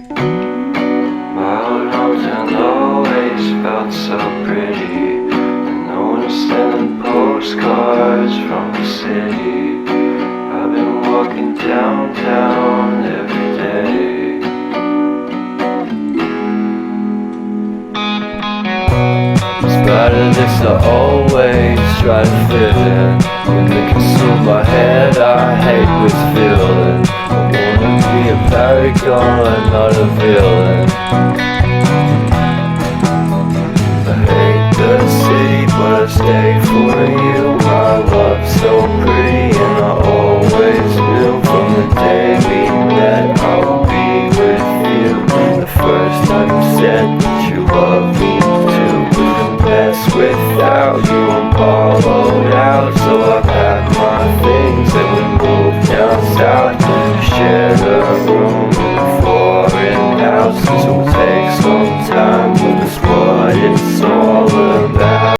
My old hometown always felt so pretty, and no one's sending postcards from the city. I've been walking downtown every day. Spider this I always try to fit in. When they consume my head, I hate this feeling. I wanna be a paragon, not a villain. I hate the city, but I stay for you. My love's so pretty, and I always knew from the day we met I would be with you. The first time you said that you loved me too, couldn't mess without you. I'm hollowed out, so I packed my things and we moved down south. Shared a room in a foreign house. This will take some time, but it's what it's